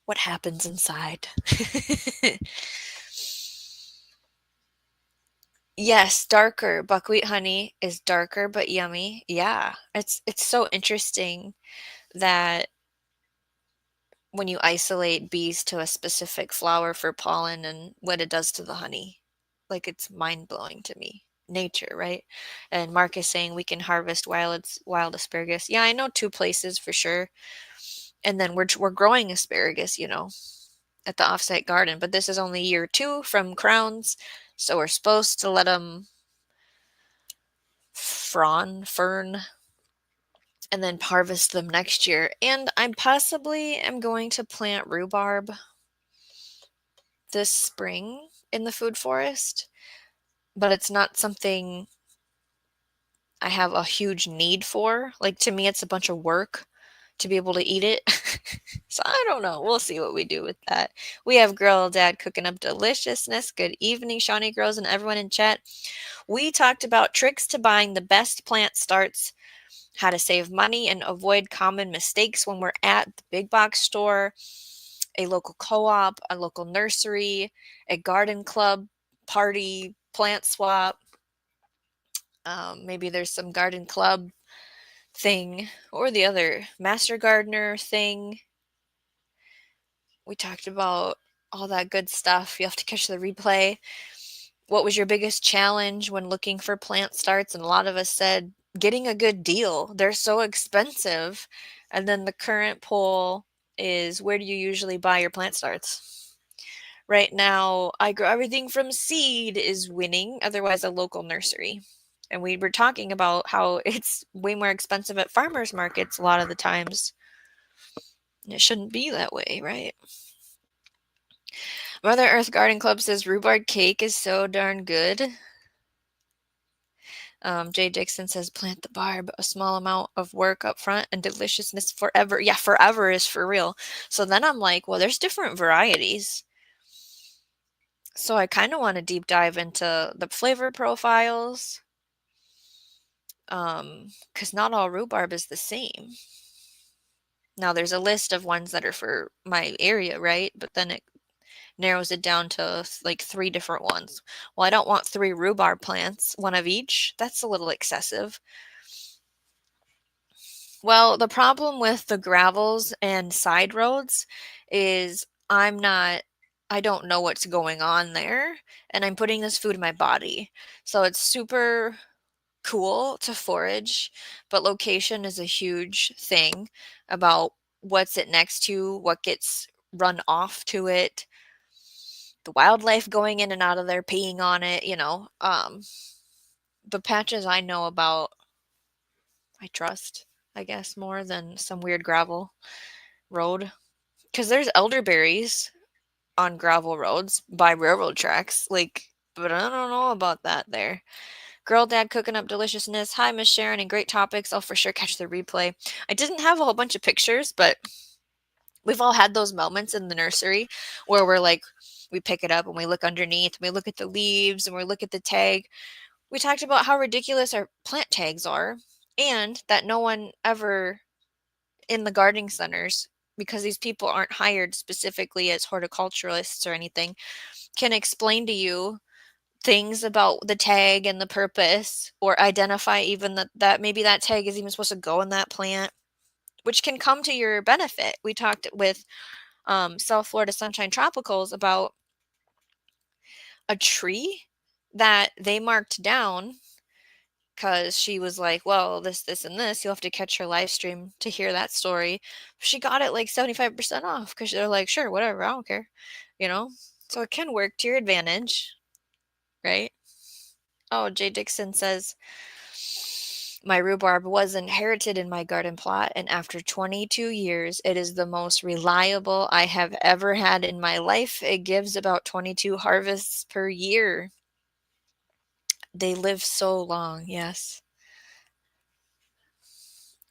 What happens inside? Yes, darker. Buckwheat honey is darker but yummy. Yeah, it's so interesting that when you isolate bees to a specific flower for pollen and what it does to the honey. Like, it's mind-blowing to me. Nature, right? And Mark is saying we can harvest wild asparagus. Yeah, I know two places for sure. And then we're growing asparagus, at the offsite garden, but this is only year 2 from crowns, so we're supposed to let them fern, and then harvest them next year. And I possibly am going to plant rhubarb this spring in the food forest, but it's not something I have a huge need for. Like, to me, it's a bunch of work to be able to eat it. So I don't know. We'll see what we do with that. We have Girl Dad cooking up deliciousness. Good evening, Shawnee Girls and everyone in chat. We talked about tricks to buying the best plant starts, how to save money and avoid common mistakes when we're at the big box store, a local co-op, a local nursery, a garden club, party, plant swap. Maybe there's some garden club thing or the other master gardener thing. We talked about all that good stuff. You have to catch the replay. What was your biggest challenge when looking for plant starts? And a lot of us said getting a good deal. They're so expensive. And then the current poll is, where do you usually buy your plant starts? Right now, I grow everything from seed is winning, otherwise a local nursery. And we were talking about how it's way more expensive at farmers markets a lot of the times. And it shouldn't be that way, right? Mother Earth Garden Club says rhubarb cake is so darn good. Jay Dixon says plant the barb, a small amount of work up front and deliciousness forever. Yeah, forever is for real. So then I'm like, well, there's different varieties. So I kind of want to deep dive into the flavor profiles. Because not all rhubarb is the same. Now there's a list of ones that are for my area, right? But then it narrows it down to like 3 different ones. Well, I don't want 3 rhubarb plants, one of each. That's a little excessive. Well, the problem with the gravels and side roads is I don't know what's going on there, and I'm putting this food in my body. So it's super cool to forage, but location is a huge thing about what's it next to, what gets run off to it, the wildlife going in and out of there, peeing on it. The patches I know about, I trust, I guess, more than some weird gravel road. Because there's elderberries on gravel roads by railroad tracks, like, but I don't know about that there. Girl Dad cooking up deliciousness. Hi, Miss Sharon, and great topics. I'll for sure catch the replay. I didn't have a whole bunch of pictures, but we've all had those moments in the nursery where we're like, we pick it up and we look underneath, and we look at the leaves and we look at the tag. We talked about how ridiculous our plant tags are, and that no one ever in the gardening centers, because these people aren't hired specifically as horticulturalists or anything, can explain to you things about the tag and the purpose, or identify even that maybe that tag is even supposed to go in that plant, which can come to your benefit. We talked with South Florida Sunshine Tropicals about a tree that they marked down because she was like, well, this, and this. You'll have to catch her live stream to hear that story. She got it like 75% off because they're like, sure, whatever, I don't care. You know? So it can work to your advantage, right? Oh, Jay Dixon says, my rhubarb was inherited in my garden plot, and after 22 years, it is the most reliable I have ever had in my life. It gives about 22 harvests per year. They live so long, yes.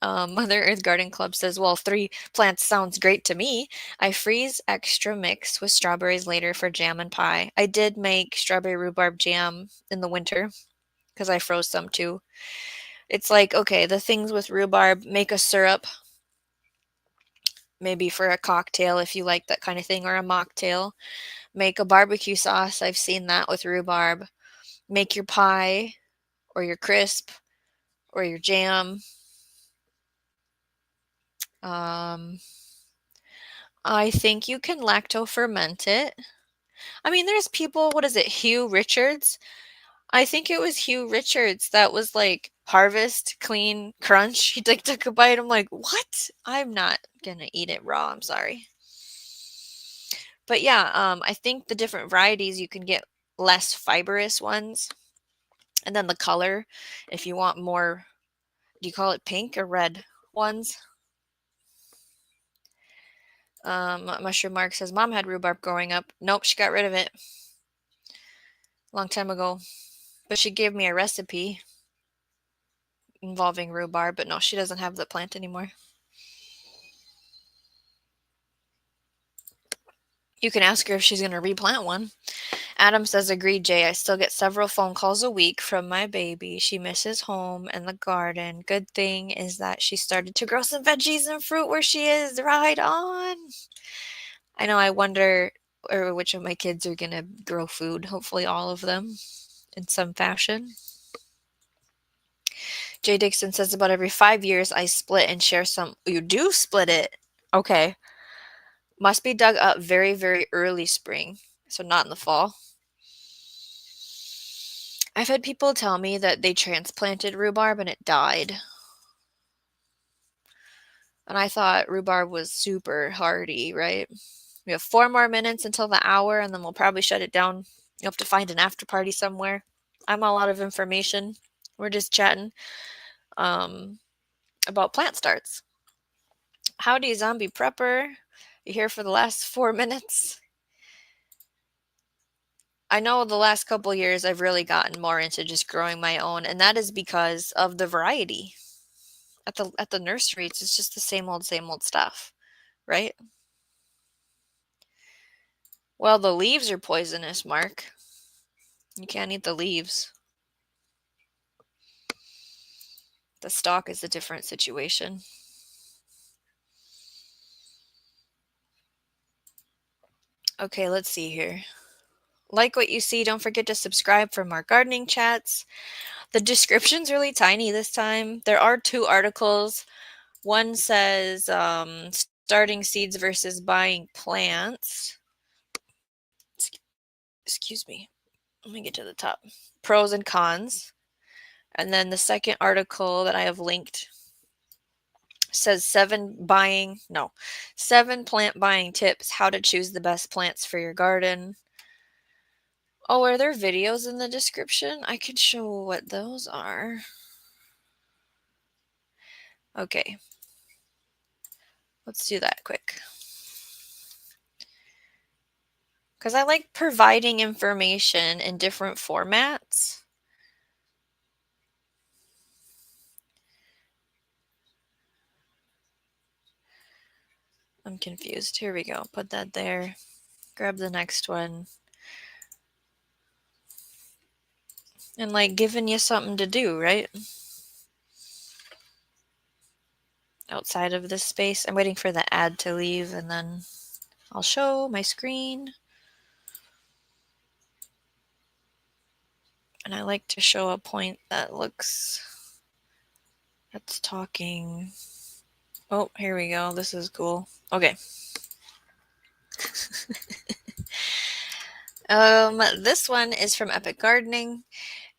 Mother Earth Garden Club says, well, 3 plants sounds great to me. I freeze extra mix with strawberries later for jam and pie. I did make strawberry rhubarb jam in the winter because I froze some too. It's like, okay, the things with rhubarb, make a syrup, maybe for a cocktail if you like that kind of thing, or a mocktail. Make a barbecue sauce. I've seen that with rhubarb. make your pie or your crisp or your jam. I think you can lacto ferment it. I mean, there's people, what is it, Hugh Richards? I think it was Hugh Richards that was like harvest, clean, crunch. He like took a bite. I'm like, what? I'm not gonna eat it raw. I'm sorry. But yeah, I think the different varieties you can get less fibrous ones, and then the color, if you want more, do you call it pink or red ones? Mushroom Mark says mom had rhubarb growing up. Nope, she got rid of it a long time ago. But she gave me a recipe involving rhubarb, but no, she doesn't have the plant anymore. You can ask her if she's going to replant one. Adam says, agreed, Jay. I still get several phone calls a week from my baby. She misses home and the garden. Good thing is that she started to grow some veggies and fruit where she is. Right on. I know, I wonder which of my kids are going to grow food. Hopefully all of them in some fashion. Jay Dixon says about every 5 years I split and share some. You do split it? Okay. Must be dug up very, very early spring. So not in the fall. I've had people tell me that they transplanted rhubarb and it died. And I thought rhubarb was super hardy, right? We have 4 more minutes until the hour, and then we'll probably shut it down. You'll have to find an after party somewhere. I'm all out of information. We're just chatting about plant starts. Howdy, zombie prepper. You here for the last 4 minutes? I know the last couple years I've really gotten more into just growing my own, and that is because of the variety. At the nurseries, it's just the same old stuff, right? Well, the leaves are poisonous, Mark. You can't eat the leaves. The stalk is a different situation. Okay, let's see here. Like what you see, don't forget to subscribe for more gardening chats. The description's really tiny this time. There are 2 articles. One says starting seeds versus buying plants. Excuse me. Let me get to the top. Pros and cons. And then the second article that I have linked says 7 plant buying tips, how to choose the best plants for your garden. Oh, are there videos in the description? I could show what those are. Okay. Let's do that quick. Because I like providing information in different formats. I'm confused. Here we go. Put that there. Grab the next one. And like giving you something to do, right? Outside of this space. I'm waiting for the ad to leave and then I'll show my screen. And I like to show a point that that's talking. Oh, here we go. This is cool. Okay. This one is from Epic Gardening.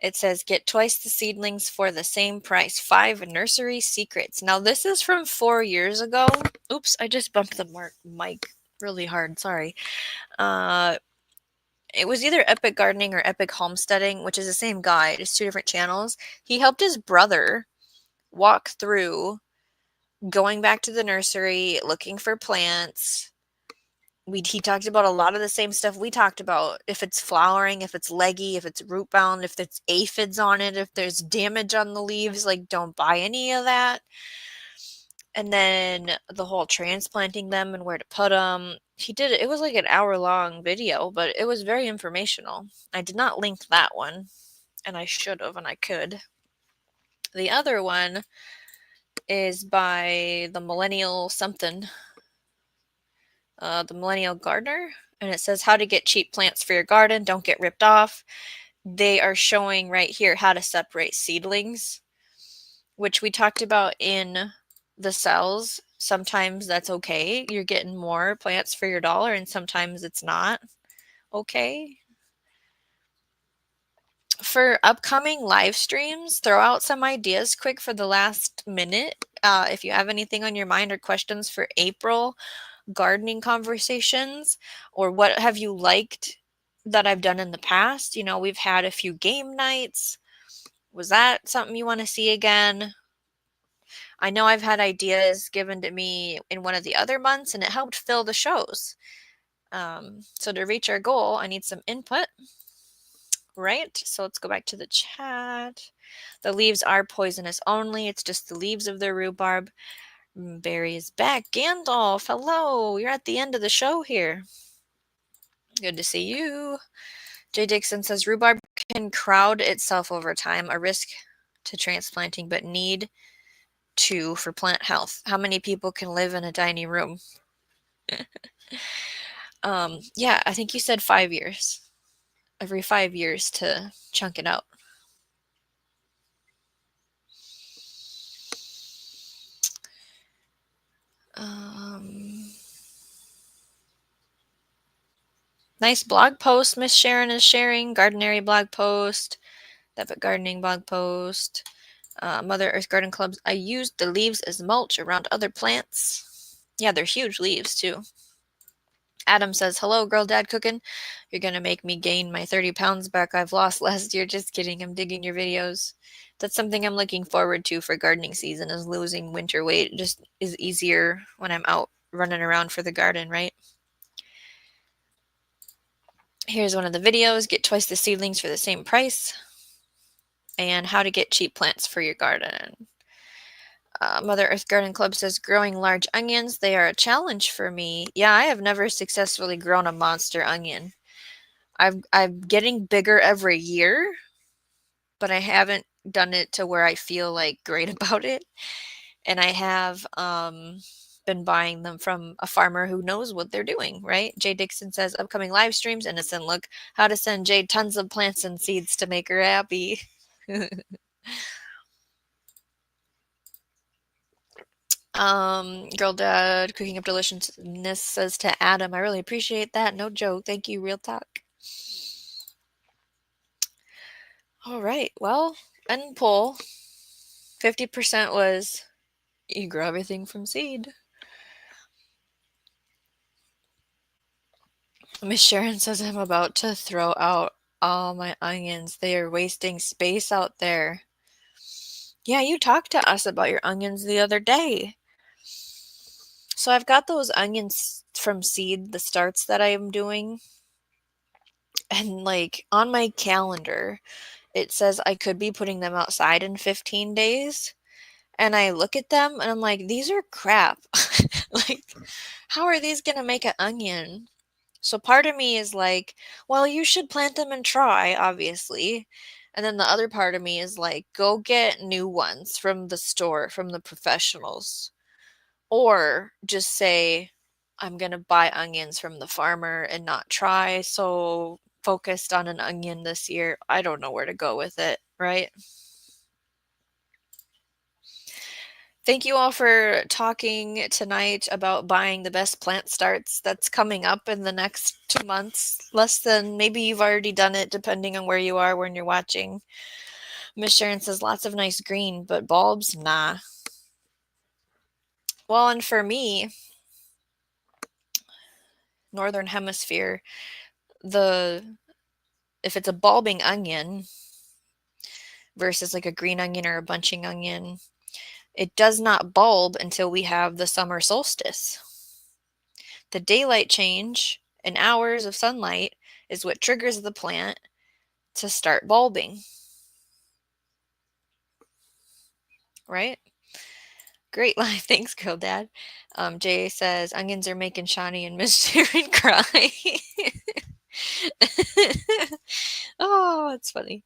It says, get twice the seedlings for the same price. 5 nursery secrets. Now, this is from 4 years ago. Oops, I just bumped the mic really hard. Sorry. It was either Epic Gardening or Epic Homesteading, which is the same guy. It's 2 different channels. He helped his brother walk through going back to the nursery, looking for plants. He talked about a lot of the same stuff we talked about. If it's flowering, if it's leggy, if it's root bound, if there's aphids on it, if there's damage on the leaves, like don't buy any of that. And then the whole transplanting them and where to put them. He did it. It was like an hour-long video, but it was very informational. I did not link that one, and I should have, and I could. The other one is by the Millennial something. The Millennial Gardener, and it says how to get cheap plants for your garden. Don't get ripped off. they are showing right here how to separate seedlings, which we talked about in the cells. Sometimes that's okay. You're getting more plants for your dollar, and sometimes it's not okay. For upcoming live streams, throw out some ideas quick for the last minute. If you have anything on your mind or questions for April gardening conversations, or what have you liked that I've done in the past? You know, we've had a few game nights. Was that something you want to see again? I know I've had ideas given to me in one of the other months, and it helped fill the shows. So to reach our goal, I need some input, right? So let's go back to the chat. The leaves are poisonous only. It's just the leaves of the rhubarb. Barry is back. Gandalf, hello. You're at the end of the show here. Good to see you. Jay Dixon says rhubarb can crowd itself over time, a risk to transplanting, but need to for plant health. How many people can live in a tiny room? Yeah, I think you said 5 years. Every 5 years to chunk it out. Nice blog post Miss Sharon is sharing. Gardenary blog post. That gardening blog post. Mother Earth Garden Clubs. I used the leaves as mulch around other plants. Yeah, they're huge leaves too. Adam says, hello, girl dad cooking. You're going to make me gain my 30 pounds back I've lost last year. Just kidding. I'm digging your videos. That's something I'm looking forward to for gardening season, is losing winter weight. It just is easier when I'm out running around for the garden, right? Here's one of the videos. Get twice the seedlings for the same price. And how to get cheap plants for your garden. Mother Earth Garden Club says, growing large onions, they are a challenge for me. Yeah, I have never successfully grown a monster onion. I'm getting bigger every year, but I haven't done it to where I feel like great about it. And I have been buying them from a farmer who knows what they're doing, right? Jay Dixon says, upcoming live streams, innocent look, how to send Jade tons of plants and seeds to make her happy. Girl dad cooking up deliciousness says to Adam, I really appreciate that. No joke. Thank you. Real talk. All right. Well, end poll. 50% was you grow everything from seed. Miss Sharon says I'm about to throw out all my onions. They are wasting space out there. Yeah, you talked to us about your onions the other day. So I've got those onions from seed, the starts that I am doing. And like on my calendar, it says I could be putting them outside in 15 days. And I look at them and I'm like, these are crap. Like, how are these going to make an onion? So part of me is like, well, you should plant them and try, obviously. And then the other part of me is like, go get new ones from the store, from the professionals. Or just say, I'm going to buy onions from the farmer and not try. So focused on an onion this year. I don't know where to go with it, right? Thank you all for talking tonight about buying the best plant starts. That's coming up in the next 2 months. Less than, maybe you've already done it depending on where you are when you're watching. Miss Sharon says lots of nice green, but bulbs, nah. Well, and for me, Northern Hemisphere, if it's a bulbing onion versus like a green onion or a bunching onion, it does not bulb until we have the summer solstice. The daylight change in hours of sunlight is what triggers the plant to start bulbing. Right? Great live. Thanks, Girl Dad. Jay says, onions are making Shawnee and Miss Sharon cry. Oh, it's funny.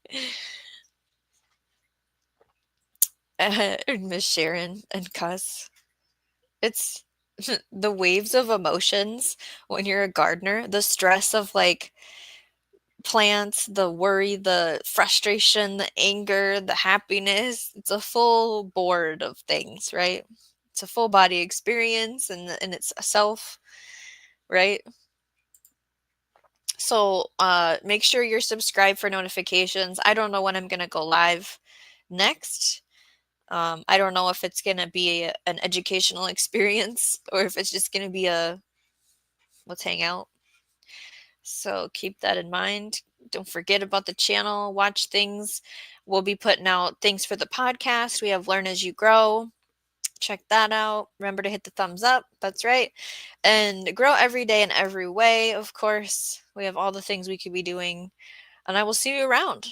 Miss Sharon and cuss. It's the waves of emotions when you're a gardener, the stress of like plants, the worry, the frustration, the anger, the happiness. It's a full board of things, right? It's a full body experience and it's a self, right? So make sure you're subscribed for notifications. I don't know when I'm gonna go live next. I don't know if it's gonna be an educational experience or if it's just gonna be a let's hang out. So keep that in mind. Don't forget about the channel. Watch things. We'll be putting out things for the podcast. We have Learn as You Grow. Check that out. Remember to hit the thumbs up. That's right. And grow every day in every way, of course. We have all the things we could be doing. And I will see you around.